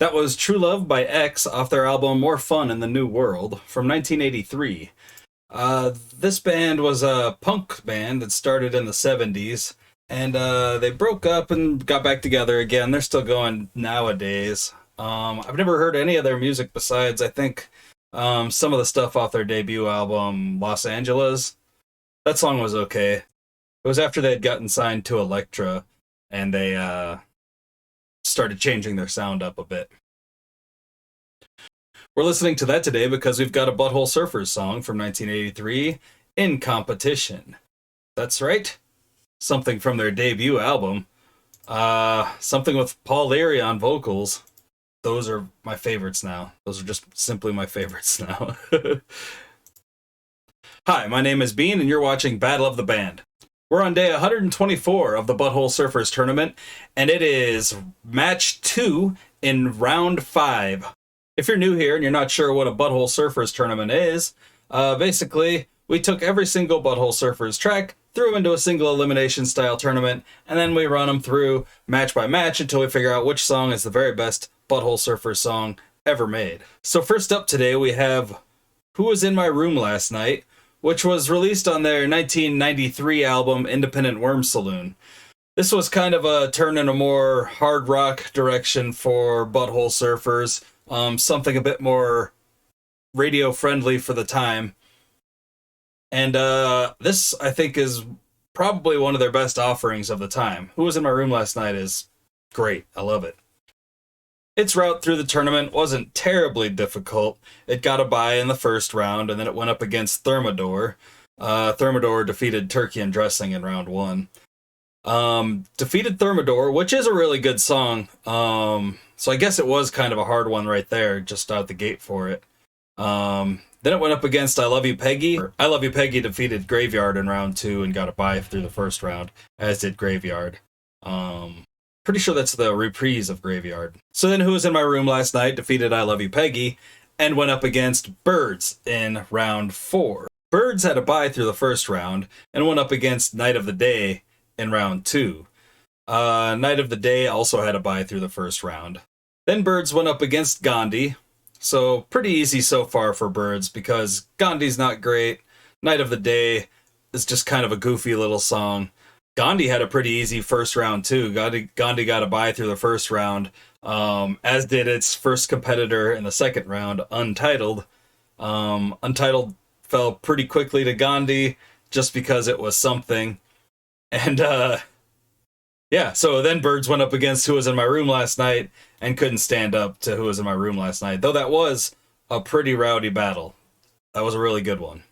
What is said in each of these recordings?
That was True Love by X off their album More Fun in the New World from 1983. This band was a punk band that started in the 70s, and they broke up and got back together again. They're still going nowadays. I've never heard any of their music besides, I think, some of the stuff off their debut album, Los Angeles. That song was okay. It was after they had gotten signed to Elektra, and they started changing their sound up a bit. We're listening to that today because we've got a Butthole Surfers song from 1983, In Competition. That's right. Something from their debut album. Something with Paul Leary on vocals. Those are my favorites now. Those are just simply my favorites now. Hi, my name is Bean, and you're watching Battle of the Band. We're on day 124 of the Butthole Surfers tournament, and it is match 2 in round 5. If you're new here and you're not sure what a Butthole Surfers tournament is, basically, we took every single Butthole Surfers track, threw them into a single elimination style tournament, and then we run them through match by match until we figure out which song is the very best Butthole Surfers song ever made. So first up today, we have Who Was in My Room Last Night, which was released on their 1993 album Independent Worm Saloon. This was kind of a turn in a more hard rock direction for Butthole Surfers, something a bit more radio friendly for the time. And this, I think, is probably one of their best offerings of the time. Who Was in My Room Last Night is great. I love it. Its route through the tournament wasn't terribly difficult. It got a bye in the first round, and then it went up against Thermidor. Thermidor defeated Turkey and Dressing in round 1. Defeated Thermidor, which is a really good song. So I guess it was kind of a hard one right there, just out the gate for it. Then it went up against I Love You Peggy. I Love You Peggy defeated Graveyard in round 2 and got a bye through the first round, as did Graveyard. Pretty sure that's the reprise of Graveyard. So then Who Was in My Room Last Night defeated I Love You Peggy and went up against Birds in round 4. Birds had a bye through the first round and went up against Night of the Day in round 2. Night of the Day also had a bye through the first round. Then Birds went up against Gandhi. So pretty easy so far for Birds because Gandhi's not great. Night of the Day is just kind of a goofy little song. Gandhi had a pretty easy first round too. Gandhi got a bye through the first round, as did its first competitor in the second round, Untitled. Untitled fell pretty quickly to Gandhi just because it was something. And yeah, so then Birds went up against Who Was in My Room Last Night and couldn't stand up to Who Was in My Room Last Night, though that was a pretty rowdy battle. That was a really good one.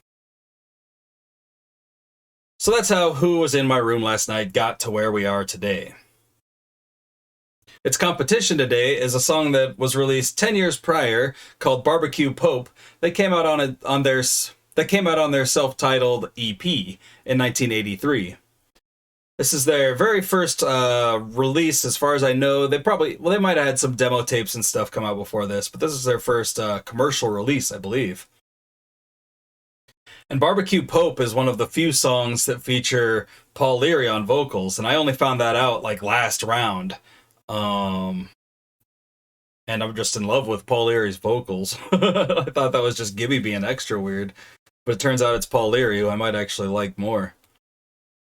So that's how Who Was in My Room Last Night got to where we are today. Its competition today is a song that was released 10 years prior called Barbecue Pope. They came out on their self-titled EP in 1983. This is their very first release, as far as I know. They might have had some demo tapes and stuff come out before this, but this is their first commercial release, I believe. And Barbecue Pope is one of the few songs that feature Paul Leary on vocals, and I only found that out like last round. And I'm just in love with Paul Leary's vocals. I thought that was just Gibby being extra weird, but it turns out it's Paul Leary, who I might actually like more.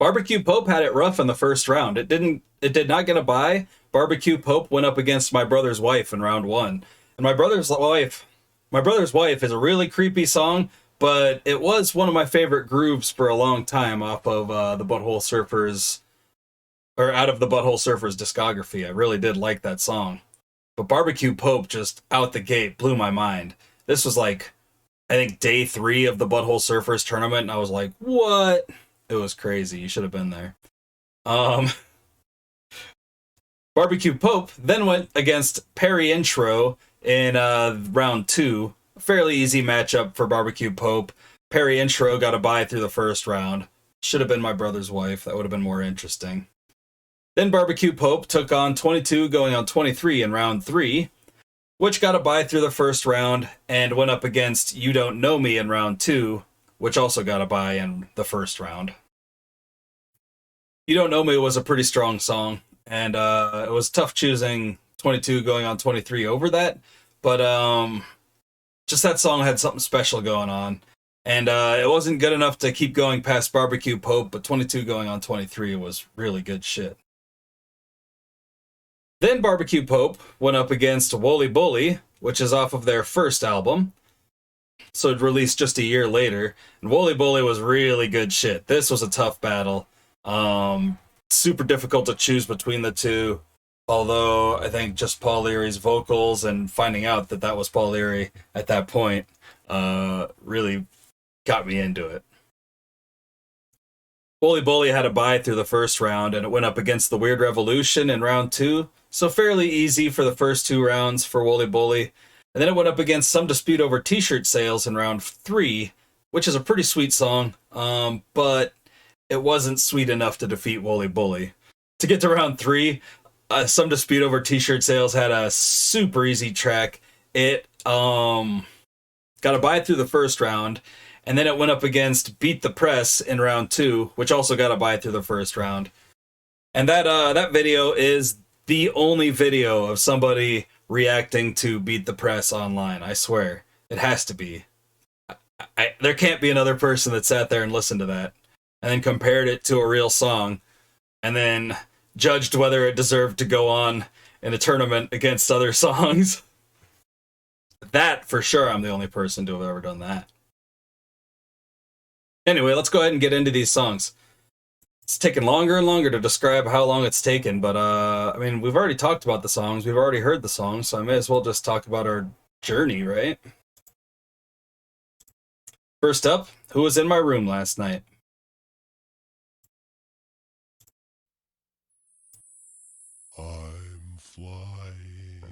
Barbecue Pope had it rough in the first round. It did not get a bye. Barbecue Pope went up against My Brother's Wife in round 1. And My Brother's Wife is a really creepy song, but it was one of my favorite grooves for a long time off of the Butthole Surfers, or out of the Butthole Surfers discography. I really did like that song. But Barbecue Pope just out the gate blew my mind. This was like, I think, day 3 of the Butthole Surfers tournament, and I was like, what? It was crazy. You should have been there. Barbecue Pope then went against Perry Intro in round 2. A fairly easy matchup for Barbecue Pope. Perry Intro got a bye through the first round. Should have been My Brother's Wife. That would have been more interesting. Then Barbecue Pope took on 22 going on 23 in round 3, which got a bye through the first round and went up against You Don't Know Me in round 2, which also got a bye in the first round. You Don't Know Me was a pretty strong song, and it was tough choosing 22 going on 23 over that. But just that song had something special going on. And it wasn't good enough to keep going past Barbecue Pope, but 22 going on 23 was really good shit. Then Barbecue Pope went up against Wooly Bully, which is off of their first album. So it released just a year later. And Wooly Bully was really good shit. This was a tough battle. Super difficult to choose between the two. Although I think just Paul Leary's vocals and finding out that that was Paul Leary at that point really got me into it. Wooly Bully had a bye through the first round, and it went up against the Weird Revolution in round 2. So fairly easy for the first 2 rounds for Wooly Bully. And then it went up against Some Dispute Over T-Shirt Sales in round 3, which is a pretty sweet song, but it wasn't sweet enough to defeat Wooly Bully. To get to round 3, Some Dispute Over T-Shirt Sales had a super easy track. It got a bye through the first round, and then it went up against Beat the Press in round 2, which also got a bye through the first round. And that video is the only video of somebody reacting to Beat the Press online. I swear. It has to be. There can't be another person that sat there and listened to that, and then compared it to a real song, and then judged whether it deserved to go on in a tournament against other songs. That, for sure, I'm the only person to have ever done that. Anyway, let's go ahead and get into these songs. It's taken longer and longer to describe how long it's taken, but, I mean, we've already talked about the songs, we've already heard the songs, so I may as well just talk about our journey, right? First up, Who Was in My Room Last Night? I'm flying.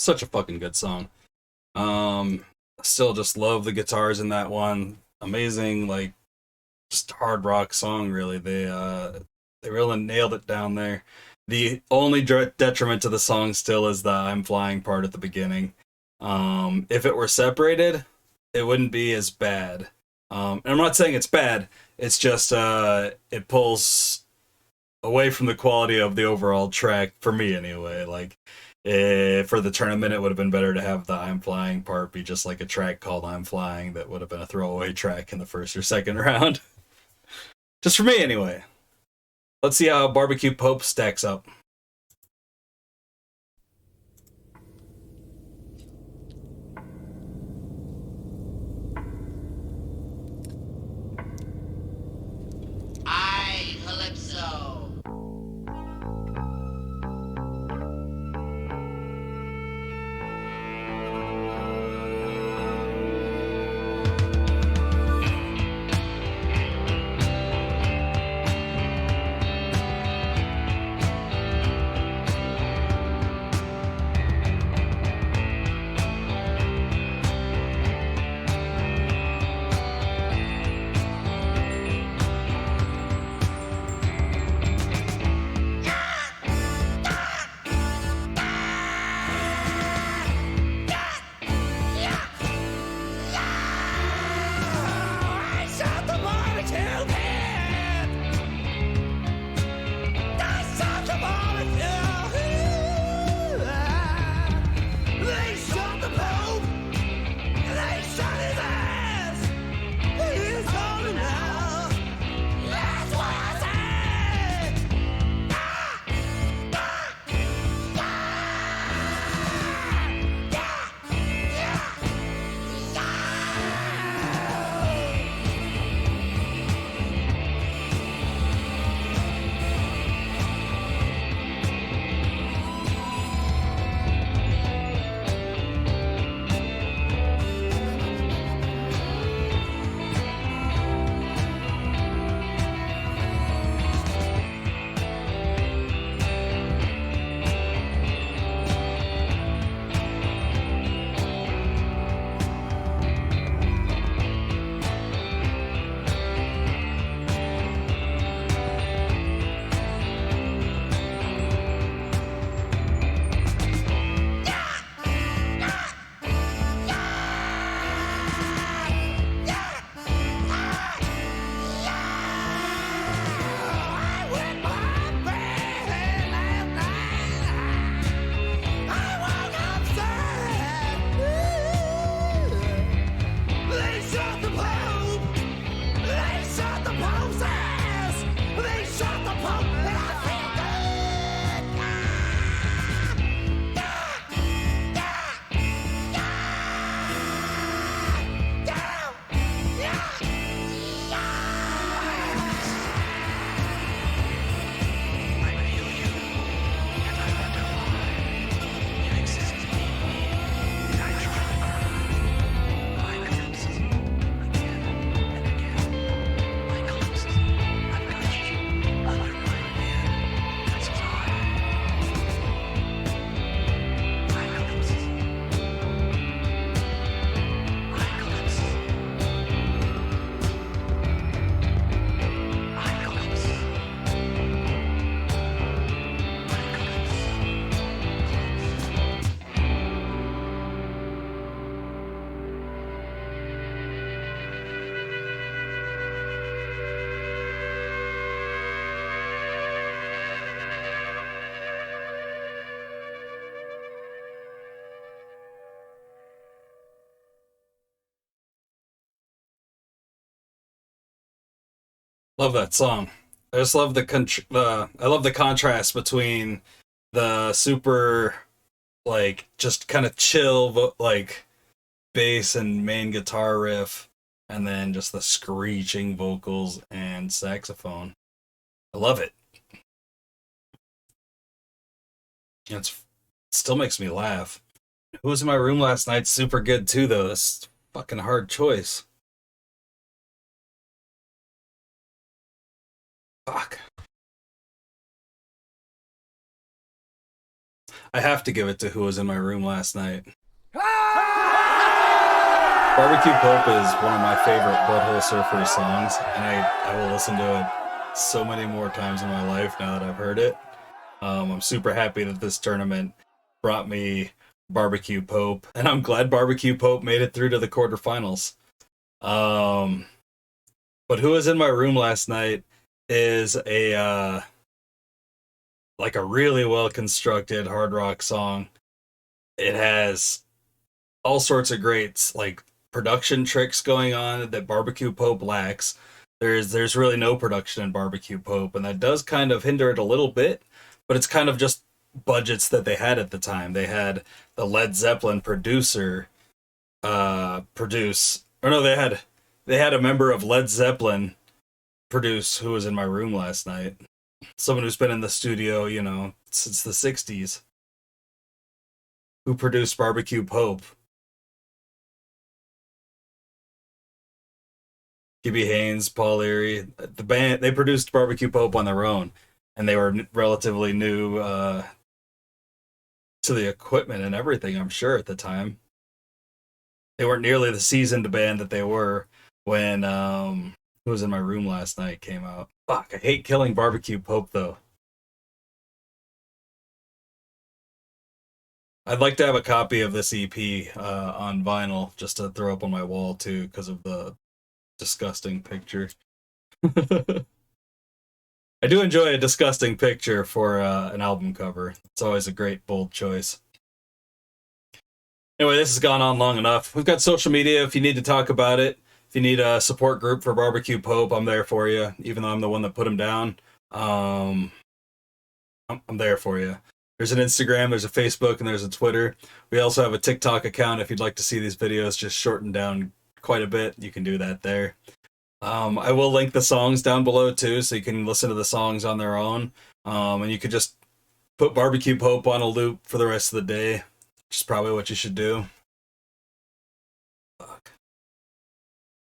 such a fucking good song. Still just love the guitars in that one. Amazing, like just hard rock song. Really, they really nailed it down there. The only detriment to the song still is the "I'm flying" part at the beginning. If it were separated, it wouldn't be as bad. And I'm not saying it's bad. It's just it pulls away from the quality of the overall track for me anyway. Like for the tournament, it would have been better to have the "I'm flying" part be just like a track called "I'm flying" that would have been a throwaway track in the first or second round. Just for me anyway. Let's see how Barbecue Pope stacks up. I, Calypso. Love that song. I just love I love the contrast between the super like just kind of chill like bass and main guitar riff, and then just the screeching vocals and saxophone. I love it. It still makes me laugh. Who was in my room last night? Super good too, though. That's a fucking hard choice. Fuck. I have to give it to Who Was in My Room Last Night. Barbecue Pope is one of my favorite Butthole Surfer songs, and I will listen to it so many more times in my life now that I've heard it. I'm super happy that this tournament brought me Barbecue Pope, and I'm glad Barbecue Pope made it through to the quarterfinals. But Who Was in My Room Last Night is a like a really well constructed hard rock song. It has all sorts of great like production tricks going on that Barbecue Pope lacks. There's really no production in Barbecue Pope, and that does kind of hinder it a little bit, but it's kind of just budgets that they had at the time. They had the Led Zeppelin producer produce, or no, they had a member of Led Zeppelin produce Who Was in My Room Last Night. Someone who's been in the studio, you know, since the 60s, who produced Barbecue Pope. Gibby Haynes, Paul Leary, the band, they produced Barbecue Pope on their own, and they were relatively new to the equipment and everything, I'm sure, at the time. They weren't nearly the seasoned band that they were when Who Was in My Room Last Night came out. Fuck, I hate killing Barbecue Pope, though. I'd like to have a copy of this EP on vinyl just to throw up on my wall, too, because of the disgusting picture. I do enjoy a disgusting picture for an album cover. It's always a great, bold choice. Anyway, this has gone on long enough. We've got social media if you need to talk about it. If you need a support group for Barbecue Pope, I'm there for you, even though I'm the one that put him down. I'm there for you. There's an Instagram, there's a Facebook, and there's a Twitter. We also have a TikTok account if you'd like to see these videos just shortened down quite a bit. You can do that there. I will link the songs down below too, so you can listen to the songs on their own. And you could just put Barbecue Pope on a loop for the rest of the day, which is probably what you should do. Fuck.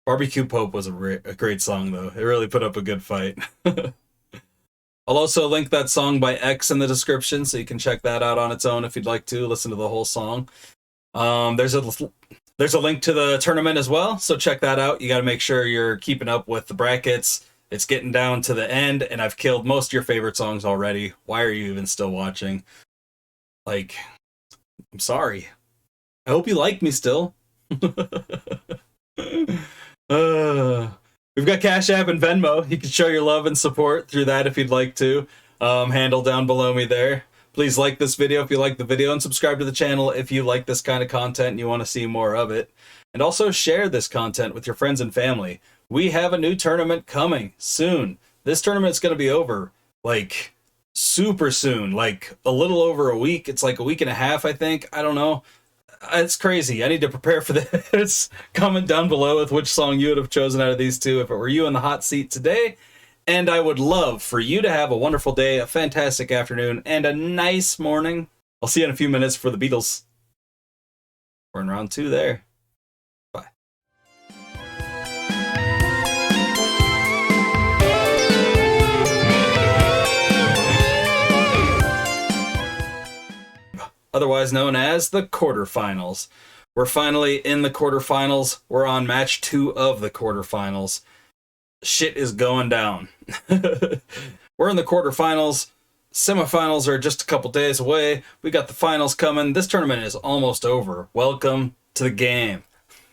Barbecue Pope was a great song, though. It really put up a good fight. I'll also link that song by X in the description, so you can check that out on its own if you'd like to listen to the whole song. There's a link to the tournament as well, so check that out. You got to make sure you're keeping up with the brackets. It's getting down to the end, and I've killed most of your favorite songs already. Why are you even still watching? Like, I'm sorry. I hope you like me still. We've got Cash App and Venmo. You can show your love and support through that if you'd like to. Handle down below me there. Please like this video if you like the video, and subscribe to the channel if you like this kind of content and you want to see more of it. And also share this content with your friends and family. We have a new tournament coming soon. This tournament's going to be over, like, super soon. Like, a little over a week. It's like a week and a half, I think. I don't know. It's crazy. I need to prepare for this. Comment down below with which song you would have chosen out of these two if it were you in the hot seat today. And I would love for you to have a wonderful day, a fantastic afternoon, and a nice morning. I'll see you in a few minutes for the Beatles. We're in round 2 there. Bye. Otherwise known as the quarterfinals. We're finally in the quarterfinals. We're on match 2 of the quarterfinals. Shit is going down. We're in the quarterfinals. Semifinals are just a couple days away. We got the finals coming. This tournament is almost over. Welcome to the game.